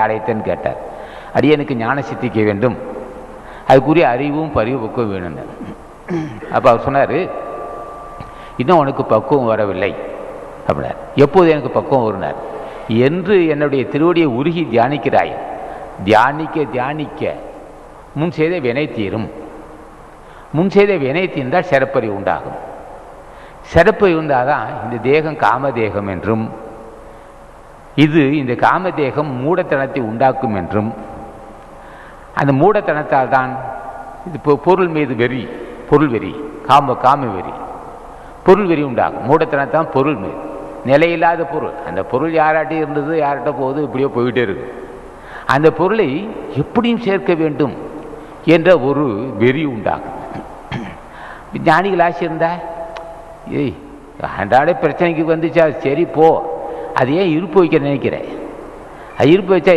அடைத்தேன்னு கேட்டார். அடியனுக்கு ஞான சித்திக்க வேண்டும், அதுக்குரிய அறிவும் பரிவுக்கும் வேணும்னு. அப்போ அவர் சொன்னார், இன்னும் உனக்கு பக்குவம் வரவில்லை அப்படின்னார். எப்போது எனக்கு பக்குவம் வருனார்? என்று என்னுடைய திருவடியை உருகி தியானிக்கிறாய், தியானிக்க தியானிக்க முன் செய்த வினை தீரும். முன் செய்த வினை தீர்ந்தால் சிறப்பறிவு உண்டாகும். சிறப்பறிவு இருந்தால்தான் இந்த தேகம் காமதேகம் என்றும், இது இந்த காமதேகம் மூடத்தனத்தை உண்டாக்கும் என்றும், அந்த மூடத்தனத்தால் தான் இது பொருள் மீது வெறி, பொருள் வெறி, காம வெறி, பொருள் வெறி உண்டாகும். மூடத்தனத்தான் பொருள் மீது, நிலையில்லாத பொருள். அந்த பொருள் யாராட்டி இருந்தது, யார்கிட்ட போகுது, இப்படியோ போயிட்டே இருக்கு. அந்த பொருளை எப்படியும் சேர்க்க வேண்டும் என்ற ஒரு வெறி உண்டாகும். ஞானிகள் ஆசை இருந்தா, ஏய் அன்றாட பிரச்சனைக்கு வந்துச்சா, சரி போ, அது ஏன் இருப்பு வைக்க நினைக்கிறேன், அது இருப்பு வச்சா